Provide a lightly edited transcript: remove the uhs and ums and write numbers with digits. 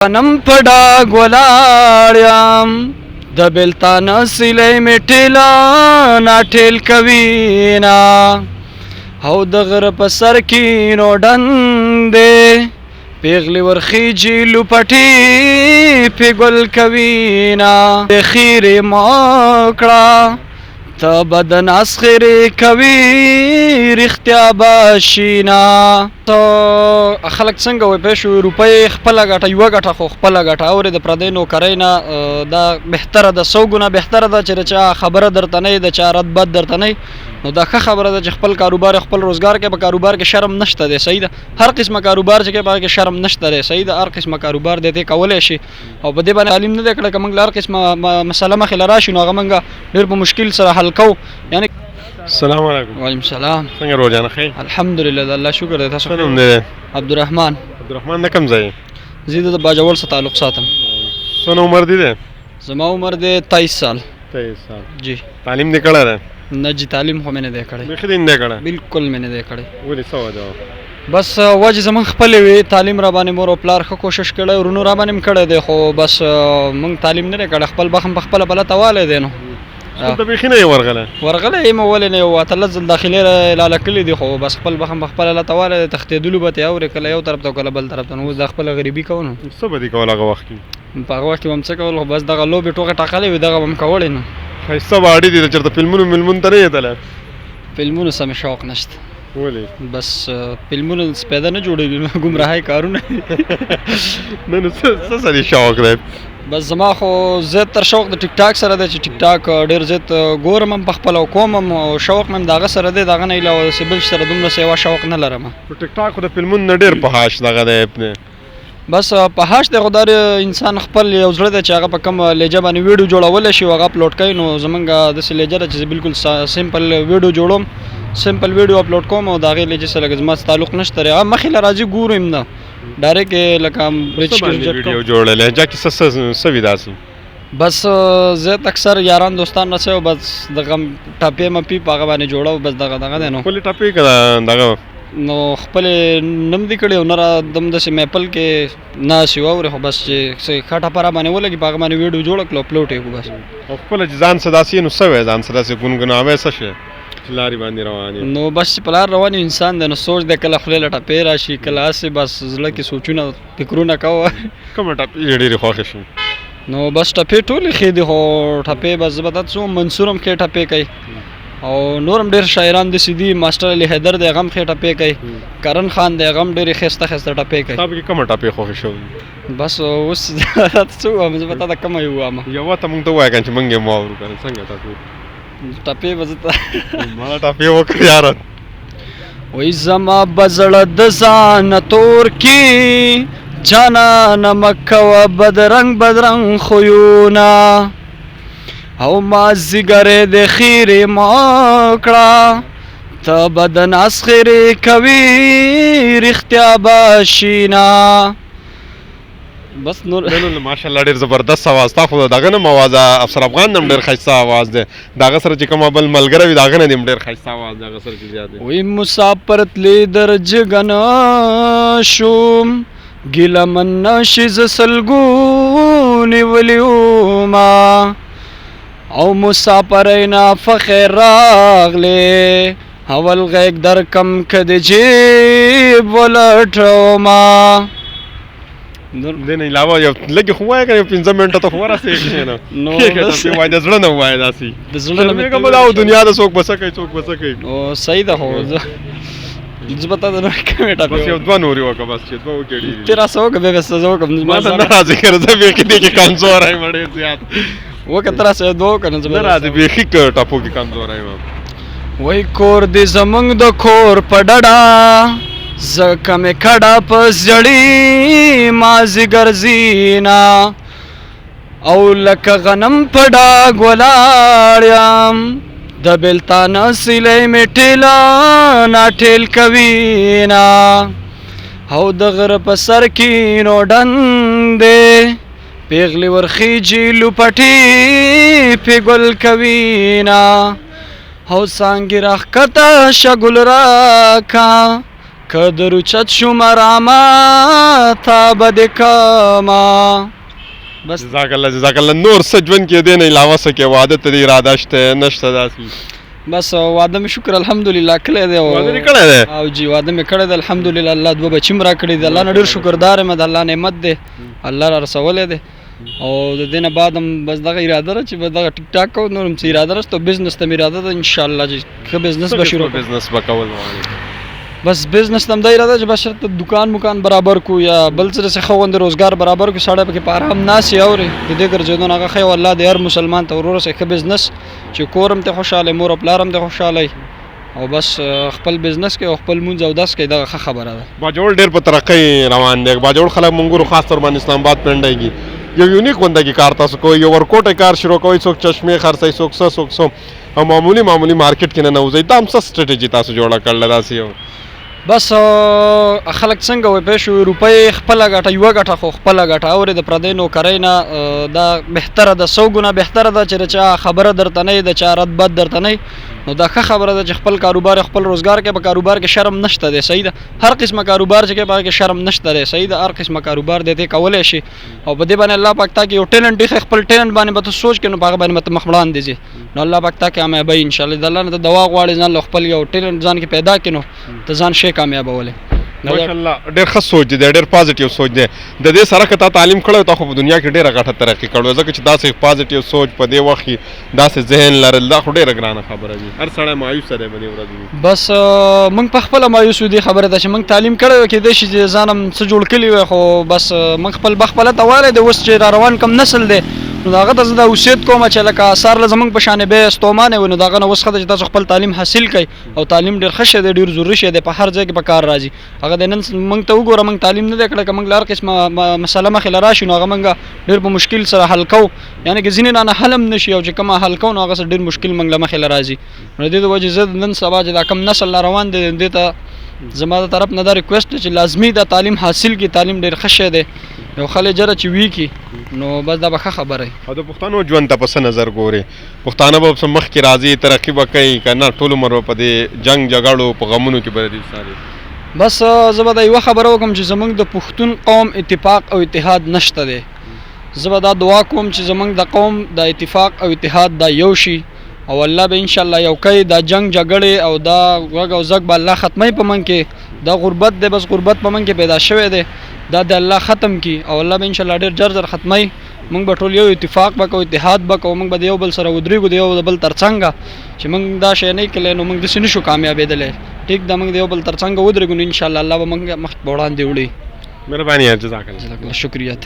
غنم پډا ګولاړم د بلتان سیلې میټلا ناټیل کوینا او د غر په سر کې نو ډندې پیغلی ورخیجی لپټی پیګل کوینا د خیر ماکړه ته بدن اسخر کوي رښتیا باشینا ته خلک څنګه وای په شو روپۍ خپل غټه یو غټه خو خپل غټه اور د پردې نو کرینا دا بهتره ده 100 ګونه بهتره ده چې چا خبره درته نه د چا رد بد درته نه نو دا ښه خبره ده چې خپل کاروبار خپل روزګار کې په کاروبار کې شرم نشته دی صحیح ده هر قسمه کاروبار چې په کې شرم نشته دی صحیح ده هر قسمه کاروبار دته کولای شي او په دې باندې تعلیم نه کړه کوم هر قسمه مسله مخې لراشي نو هغه منګه ډېر په مشکل سره حل کو یعنی السلام علیکم. وعلیکم السلام. څنګه روزانه خیر؟ الحمدلله د الله شکر دی. تاسو څنګه نوم دی؟ عبدالرحمن. عبدالرحمن د کوم ځای؟ زه د باجوړ سره تعلق ساتم. څونه عمر دی؟ زما عمر دی 23 سال. 23 سال. جی. تعلیم دې کړی دی؟ نه جی تعلیم خو مې نه دی کړی. بیخي دې نه دی کړی؟ بالکل مې نه دی کړی. ولې څه وجه؟ بس وجه زمون خپل وی تعلیم را باندې مور او پلار ښه کوشش کړی ورونو را باندې کړی دی خو بس مونږ تعلیم نه کړی خپل بخم په خپل بل تواله دی نو ته بیخي نه ورغله یم ولې نه یو تلزل داخلي لاله کلی دی خو بس خپل بخم په خپل لا تواله تختیدلو به او کله یو طرف ته کله بل طرف ته نو د خپل غریبي کوو څه به دي کول هغه وخت کې په هغه وخت کې هم څه کول بس دغه لوبې ټوکه ټاکلې وي دغه هم کولې نو ښایسته باډي دي چېرته فلمونو ته نه یېدلی فلمونو سم شوق نشته ولې بس فلمونو پیدا نه جوړېږي نو ګمراهۍ کارونه نه نو څه سړي شوق دی بس زما خو زیات تر شوق د ټیک ټاک سره دی چې ټیک ټاک ډېر زیات ګورم هم په خپل او کوم هم او شوق مې دغه سره دی دغه نه علاوه بل سره دومره سیوا شوق نه لرم ټیک ټاک خو د فلمونو نه ډېر په هاش دغه دی بس په هاش د خدای انسان خپل یو ځړه دی چې هغه په کم لهجه باندې ویډیو جوړول شي او هغه اپلوډ کوي نو زمونږ د لهجه چې بالکل سمپل ویډیو جوړوم سمپل ویډیو اپلوډ کوم او دا غي لهجه سره زما تعلق نشته را مخې لراځي ګورم نه ډایرکټ لکه برچ کې ویډیو جوړل لهجه کې څه ویداسي بس زه اکثر یاران دوستان نشو بس دغه ټاپې مپی پاغه باندې جوړو بس دغه دی نو خپل ټاپې کړه دغه نو خپل نم دی کړي نو را دم د میپل کې نه سی وره خو بس چې خټه پر باندې ولګي پاغه باندې ویډیو جوړ کړو اپلوډ یې بس خپل ځان صداسي نو سوي ځان صداسي ګونګناوي څه شي لاري باندې رواني نو بس پلار روان انسان د نو سوچ د کله خپل لټه پیرا شي کلاس بس زړه کې سوچونه فکرونه کاوه کوم ټاپې ډېری خوښ شي نو بس ټپې ټولې خې دي هو ټپې بس زبدت سو منصورم کې ټپې کوي او نورم ډېر شاعران د سیدی ماستر علي حیدر د غم خې ټپې کوي کرن خان د غم ډېر خسته ټپې کوي تاسو کې کوم ټپې خوښ شو بس اوس څه هم زبدت دا کوم یو ما یو ته مونږ ته وایي چې مونږ یې ماورو کنه څنګه تاسو ټپې وزته ما ټپې وکړ یار وای زما بزړه د ځان تور کی جانا نمک و بدرنگ خویونا او ما زیګره د خیر ماکړه ته بدن اسخر کوي رښتیا باشینا بس نور ماشاءالله ډېر زبردست आवाज تا خو دغه نه आवाज افسر افغان نم ډېر خاصه आवाज ده دغه سره چې کوم بل ملګری وي دغه نه ډېر خاصه आवाज دغه سره کې زیات وي مسافر تلی درج غنا شوم ګیله من شي زسلګونی ولیوما او مسافرینا فخر راغله اول غیګ در کم کد جیب ولټوما دین علاوه یو لګي خو وای کنه 15 منټه ته خو راځي نه نو تاسو وای د زړه نه وای داسي د زړه نه کوم دا دنیا د څوک بسکه او صحیح ده هو زبتا د کمه ټاپه بس یو دوه نوري وکه بس چې دوه وکړي تیرا سو که به وسه زو کوم ما نه راځي کړه زه به کې دې کمزور ایم ډېر زیات وکه تر سه دوه کنه زه راځي به کې ټاپو کې کمزور ایم وای کور دې زمنګ د کور پډړا زکه مې کډا پس جړی مازی ګرځینا او لکه غنم پډا ګولاړم د بلتان سیلې میټلا ناټیل کوینا او د غر په سر کې نو ډندې پیغلی ورخیجی لپټی پیګل کوینا او سانګی راخ کتا شګل راکا که دروچت شم راما تا بد کما. بس جزاک الله نور څه ژوند کې دی نه علاوه څه کې واده ته دی اراده شته نشته داسې بس واده مې شکر الحمدلله کړی دی واده دې کړی دی او جی واده مې کړی دی الحمدلله الله 2 بچي م راکړي دي الله نه ډېر شکردار یم د الله نعمت دی الله را رسولی دی او د دې نه بعد هم بس دغه اراده ده چې به دغه ټیک ټاک کوو نور هم څه اراده نشته بزنس ته مې اراده ده انشاءالله چې ښه بزنس به شروع کړو بزنس به کول غواړې بس بزنس ته همدا اراده چې بس شرط دکان مکان برابر کو یا بل څه داسې ښه غوندې روزګار برابر کړو سړی پکې په ارام ناست وي اورې د دې ګرځېدو نه هغه ښه او الله د هر مسلمان ته ور ورسوي ښه بزنس چې کور هم ته خوشحاله مور او پلار هم ته خوشحاله او بس خپل بزنس کې او خپل مونځ او داس کې دغه ښه خبره ده باجوړ ډېر په ترقۍ روان دی باجوړ خلک منګورو خاص طور باندې اسلام آباد پنډی کې یو یونیک بندګي کار تاسو کوئ یو ورکوټه کار شروع کوئ څوک چشمې خرڅوي څوک څه او معمولی مارکیټ کې ننوځئ دا هم څه سټریټجي تاسو جوړه کړله داسې یو بس خلک څنګه وای پوه شو روپۍ خپله ګټه یوه ګټه خو خپله ګټه اورې د پردۍ نوکرۍ نه دا بهتره ده 100 ګونه بهتره ده چې د چا خبره درته نه وي د چا رد بد درته نه وي نو دا ښه خبره ده چې خپل کاروبار خپل روزګار کې په کاروبار کې شرم نشته دی صحیح ده هر قسمه کاروبار چې کې په کې شرم نشته دی صحیح ده هر قسمه کاروبار دی ته کولی شي او په دې باندې الله پاک تا کې یو ټیلنټ دی خپل ټیلنټ باندې به ته سوچ کې نو په هغه باندې به ته مخ وړاندې ځې نو الله پاک تا کامیابی انشاءالله د الله نه ته دوا غواړې ځان له خپل یو ټیلنټ ځان کې پیدا کړې نو ته ځان شی کامیابولی ماشاءالله ډېر ښه سوچ دی ډېر پازیټیو سوچ دی د دې سره که تا تعلیم کړی تا خو په دنیا کې ډېره غټه ترقي کړې ځکه چې داسې پازیټیو سوچ په دې وخت کې داسې ذهن لرل دا خو ډېره ګرانه خبره وي هر سړی مایوسه دی په دې ورځ بس موږ په خپله مایوس یو دې خبره ده چې موږ تعلیم کړی وی کېدای شي چې ځان هم څه جوړ کړي وی خو بس موږ خپل بخپله ته والی دی اوس چې را روان کم نسل دی نو د هغه ته زه دا وصیت کوم چې لکه اثار له زموږ په شانې بیا ستومانې وي نو د هغه نه اوس ښه ده چې تاسو خپل تعلیم حاصل کړئ او تعلیم ډېر ښه شی دی ډېر ضروري شی دی په هر ځای کې په کار راځي هغه د نن موږ ته وګوره موږ تعلیم نه دی کړی که موږ له هر قسمه مسله مخې له راشي نو هغه موږ ډېر په مشکل سره حل کوو یعنې که ځینې نه حل هم نه شي او چې کومه حل کوو نو هغه سره ډېر مشکل موږ له مخې له راځي نو د دې د وجې زه نن سبا چې دا کم نسل را روان دی دې ته زما د طرف نه دا ریکویسټ چې لازمي دا تعلیم حاصل کړي تعلیم ډېر ښه شی دی یو خلک جره چې وي کړي نو بس دا به ښه خبره وي او د پښتنو ژوند ته په څه نظر ګورې پښتانه به مخکې راځي ترقي به کوي که نه ټول عمر به په دې جنګ جګړو په غمونو کې به دې ساري بس زه به دا یوه خبره وکړم چې زموږ د پښتون قوم اتفاق او اتحاد نشته دی زه به دا دعا کوم چې زموږ د قوم د اتفاق او اتحاد دا یو شي او الله به انشاءالله یو کوي دا جنگ جګړې او دا غږ او زګ به الله ختموي په من کې دا غربت دی بس غربت په من کې پیدا شوی دی دا د الله ختم کی او الله به انشاءالله ډېر ژر ختموي موږ به ټول یو اتفاق به کوو اتحاد به کوو موږ به د یو بل سره ودرېږو د یو بل تر څنګه چې موږ دا شی نه کړی نو موږ داسې نشو کامیابېدلی ټیک ده موږ د یو بل تر څنګه ودرېږو نو انشاءالله الله به موږ مخکې په وړاندې وړي مهرباني جزاک الله شکریہ